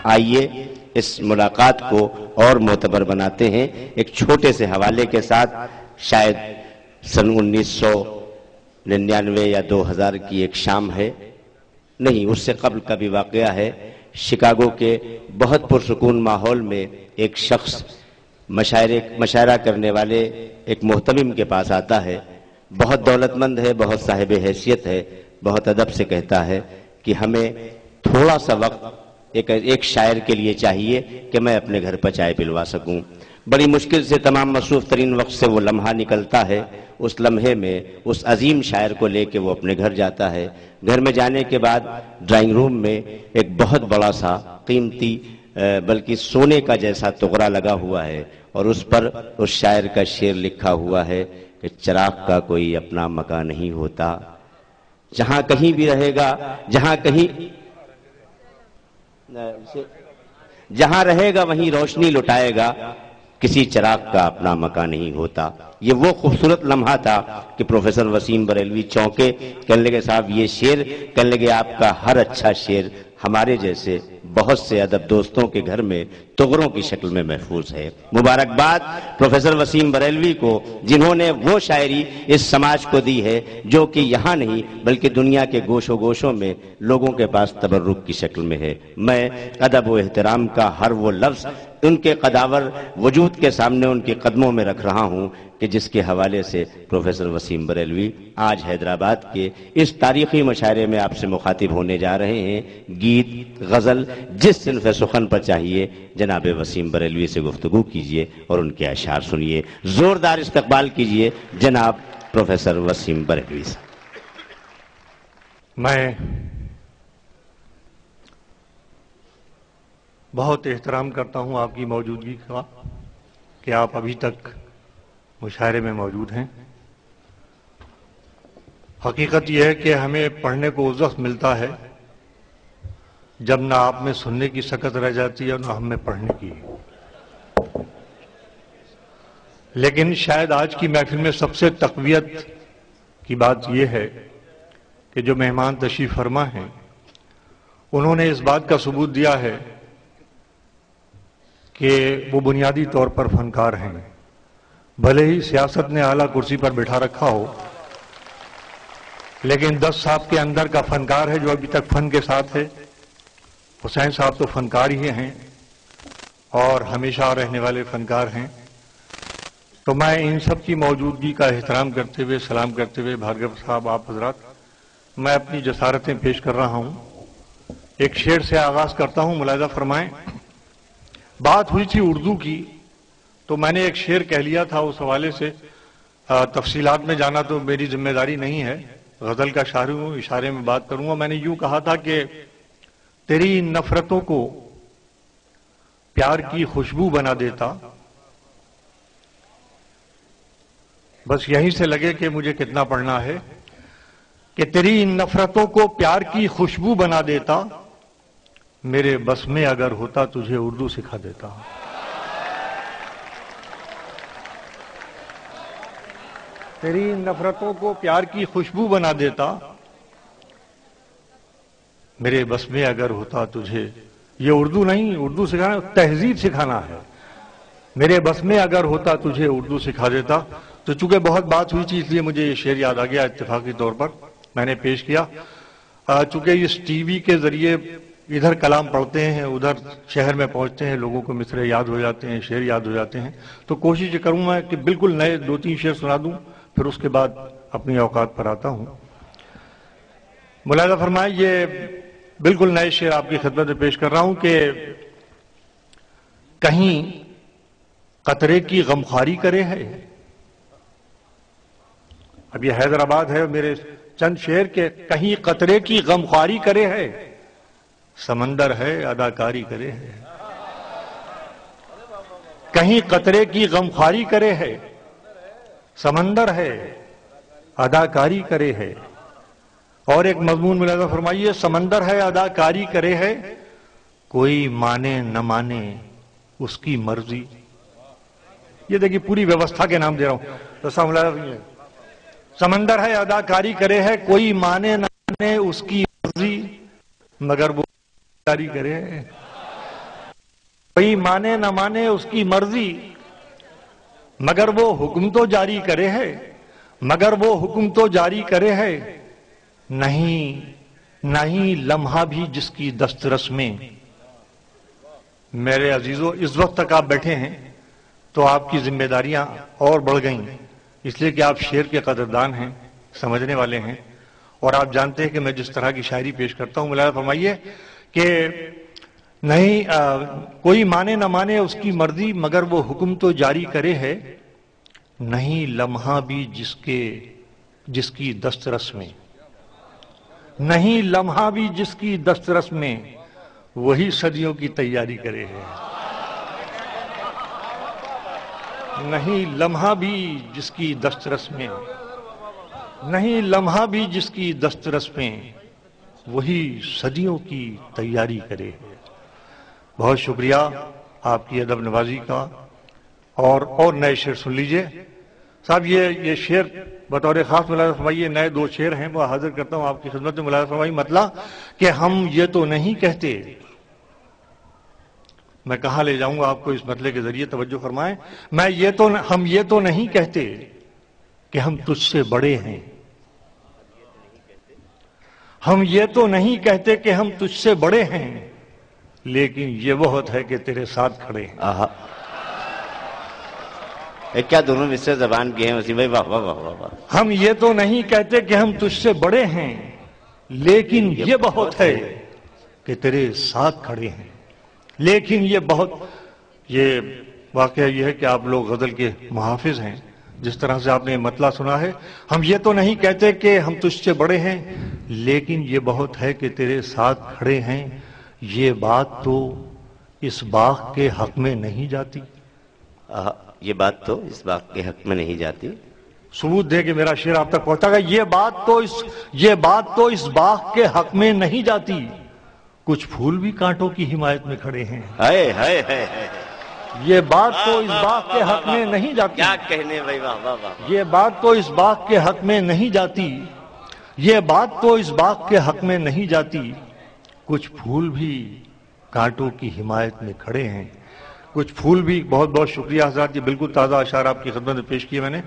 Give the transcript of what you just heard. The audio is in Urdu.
آئیے اس ملاقات کو اور معتبر بناتے ہیں ایک چھوٹے سے حوالے کے ساتھ. شاید سن 1999 یا 2000 کی ایک شام ہے، نہیں اس سے قبل کا بھی واقعہ ہے. شکاگو کے بہت پرسکون ماحول میں ایک شخص مشاعرہ کرنے والے ایک محتمم کے پاس آتا ہے. بہت دولت مند ہے، بہت صاحب حیثیت ہے، بہت ادب سے کہتا ہے کہ ہمیں تھوڑا سا وقت ایک شاعر کے لیے چاہیے کہ میں اپنے گھر پر چائے پلوا سکوں. بڑی مشکل سے تمام مصروف ترین وقت سے وہ لمحہ نکلتا ہے. اس لمحے میں اس عظیم شاعر کو لے کے وہ اپنے گھر جاتا ہے. گھر میں جانے کے بعد ڈرائنگ روم میں ایک بہت بڑا سا قیمتی بلکہ سونے کا جیسا تغرا لگا ہوا ہے اور اس پر اس شاعر کا شعر لکھا ہوا ہے کہ چراغ کا کوئی اپنا مکان نہیں ہوتا، جہاں کہیں بھی رہے گا، جہاں رہے گا وہیں روشنی لٹائے گا، کسی چراغ کا اپنا مکان نہیں ہوتا. یہ وہ خوبصورت لمحہ تھا کہ پروفیسر وسیم بریلوی چونکے، کہنے لگے صاحب یہ شعر، کہنے لگے آپ کا ہر اچھا شعر ہمارے جیسے بہت سے ادب دوستوں کے گھر میں تغروں کی شکل میں محفوظ ہے. مبارکباد پروفیسر وسیم بریلوی کو جنہوں نے وہ شاعری اس سماج کو دی ہے جو کہ یہاں نہیں بلکہ دنیا کے گوشوں گوشوں میں لوگوں کے پاس تبرک کی شکل میں ہے. میں ادب و احترام کا ہر وہ لفظ ان کے قداور وجود کے سامنے ان کے قدموں میں رکھ رہا ہوں کہ جس کے حوالے سے پروفیسر وسیم بریلوی آج حیدرآباد کے اس تاریخی مشاعرے میں آپ سے مخاطب ہونے جا رہے ہیں. گیت، غزل، جس صنف سخن پر چاہیے جناب وسیم بریلوی سے گفتگو کیجئے اور ان کے اشعار سنیے. زوردار استقبال کیجئے جناب پروفیسر وسیم بریلوی سے. میں بہت احترام کرتا ہوں آپ کی موجودگی کا کہ آپ ابھی تک مشاعرے میں موجود ہیں. حقیقت یہ ہے کہ ہمیں پڑھنے کو اس وقت ملتا ہے جب نہ آپ میں سننے کی سکت رہ جاتی ہے اور نہ ہم میں پڑھنے کی. لیکن شاید آج کی محفل میں سب سے تقویت کی بات یہ ہے کہ جو مہمان تشریف فرما ہیں انہوں نے اس بات کا ثبوت دیا ہے کہ وہ بنیادی طور پر فنکار ہیں. بھلے ہی سیاست نے اعلیٰ کرسی پر بٹھا رکھا ہو لیکن 10 صاحب کے اندر کا فنکار ہے جو ابھی تک فن کے ساتھ ہے. حسین صاحب تو فنکار ہی ہیں اور ہمیشہ رہنے والے فنکار ہیں. تو میں ان سب کی موجودگی کا احترام کرتے ہوئے، سلام کرتے ہوئے بھارگو صاحب، آپ حضرات، میں اپنی جسارتیں پیش کر رہا ہوں. ایک شعر سے آغاز کرتا ہوں، ملاحظہ فرمائیں. بات ہوئی تھی اردو کی تو میں نے ایک شعر کہہ لیا تھا، اس حوالے سے تفصیلات میں جانا تو میری ذمہ داری نہیں ہے. غزل کا شاعر ہوں، اشارے میں بات کروں گا. میں نے یوں کہا تھا کہ تیری ان نفرتوں کو پیار کی خوشبو بنا دیتا. بس یہیں سے لگے کہ مجھے کتنا پڑھنا ہے کہ تیری ان نفرتوں کو پیار کی خوشبو بنا دیتا. میرے بس میں اگر ہوتا تجھے اردو سکھا دیتا. تیری ان نفرتوں کو پیار کی خوشبو بنا دیتا. میرے بس میں اگر ہوتا تجھے، یہ اردو نہیں، اردو سکھانا تہذیب سکھانا ہے. میرے بس میں اگر ہوتا تجھے اردو سکھا دیتا. تو چونکہ بہت بات ہوئی تھی اس لیے مجھے یہ شعر یاد آ گیا، اتفاقی طور پر میں نے پیش کیا. چونکہ اس ٹی وی کے ذریعے ادھر کلام پڑھتے ہیں، ادھر شہر میں پہنچتے ہیں، لوگوں کو مصرے یاد ہو جاتے ہیں، شعر یاد ہو جاتے ہیں. تو کوشش کروں میں کہ بالکل نئے 2-3 شعر سنا دوں، پھر اس کے بعد اپنی اوقات پر آتا ہوں. ملاحظہ فرمائیں، یہ بالکل نئے شعر آپ کی خدمت میں پیش کر رہا ہوں کہ کہیں قطرے کی غمخواری کرے ہے. اب یہ حیدرآباد ہے، میرے چند شعر کے کہیں قطرے کی غمخواری کرے ہے، سمندر ہے اداکاری کرے ہے. کہیں قطرے کی غمخواری کرے ہے، سمندر ہے اداکاری کرے ہے. اور ایک مضمون ملاحظہ فرمائیے، سمندر ہے اداکاری کرے ہے، کوئی مانے نہ مانے اس کی مرضی. یہ دیکھیے پوری ویوستھا کے نام دے رہا ہوں. تو ملاحظہ، سمندر ہے اداکاری کرے ہے، کوئی مانے نہ مانے اس کی مرضی، مگر وہ اداکاری کرے ہے. کوئی مانے نہ مانے اس کی مرضی، مگر وہ حکم تو جاری کرے ہے، مگر وہ حکم تو جاری کرے ہے، نہیں لمحہ بھی جس کی دسترس میں۔ میرے عزیزو، اس وقت تک آپ بیٹھے ہیں تو آپ کی ذمہ داریاں اور بڑھ گئیں، اس لیے کہ آپ شعر کے قدردان ہیں، سمجھنے والے ہیں، اور آپ جانتے ہیں کہ میں جس طرح کی شاعری پیش کرتا ہوں۔ ملاحظہ فرمائیے کہ نہیں کوئی مانے نہ مانے اس کی مرضی، مگر وہ حکم تو جاری کرے ہے، نہیں لمحہ بھی جس کی دسترس میں، نہیں لمحہ بھی جس کی دسترس میں، وہی صدیوں کی تیاری کرے ہے۔ نہیں لمحہ بھی جس کی دسترس میں، نہیں لمحہ بھی جس کی دسترس میں، وہی صدیوں کی تیاری کرے ہے۔ بہت شکریہ آپ کی ادب نوازی کا، اور نئے شعر سن لیجئے صاحب۔ یہ شعر بطور خاص ملاحظہ فرمائیے، نئے 2 شعر ہیں، وہ حاضر کرتا ہوں آپ کی خدمت میں۔ ملاحظہ فرمائیے مطلع کہ ہم یہ تو نہیں کہتے، میں کہاں لے جاؤں گا آپ کو اس مطلع کے ذریعے، توجہ فرمائیں۔ ہم یہ تو نہیں کہتے کہ ہم تجھ سے بڑے ہیں، ہم یہ تو نہیں کہتے کہ ہم تجھ سے بڑے ہیں، لیکن یہ بہت ہے کہ تیرے ساتھ کھڑے ہیں۔ کیا دونوں مصرے زبان کے ہیں وسیم بھائی، واہ واہ واہ واہ۔ ہم یہ تو نہیں کہتے کہ ہم تجھ سے بڑے ہیں، لیکن یہ بہت ہے کہ تیرے ساتھ کھڑے ہیں۔ لیکن یہ واقعہ یہ ہے کہ آپ لوگ غزل کے محافظ ہیں، جس طرح سے آپ نے مطلع سنا ہے، ہم یہ تو نہیں کہتے کہ ہم تجھ سے بڑے ہیں، لیکن یہ بہت ہے کہ تیرے ساتھ کھڑے ہیں، یہ بات تو اس باغ کے حق میں نہیں جاتی۔ یہ بات تو اس باغ کے حق میں نہیں جاتی۔ ثبوت دے کہ میرا شعر آپ تک پہنچا گا۔ یہ بات تو اس باغ کے حق میں نہیں جاتی، کچھ پھول بھی کانٹوں کی حمایت میں کھڑے ہیں۔ ہائے ہائے ہائے، یہ بات تو اس باغ کے حق میں نہیں جاتی، کیا کہنے بھائی، واہ واہ واہ۔ یہ بات تو اس باغ کے حق میں نہیں جاتی، یہ بات تو اس باغ کے حق میں نہیں جاتی، کچھ پھول بھی کانٹوں کی حمایت میں کھڑے ہیں۔ کچھ پھول بھی، بہت بہت شکریہ حضرات، یہ بالکل تازہ اشعار آپ کی خدمت میں پیش کیے میں نے۔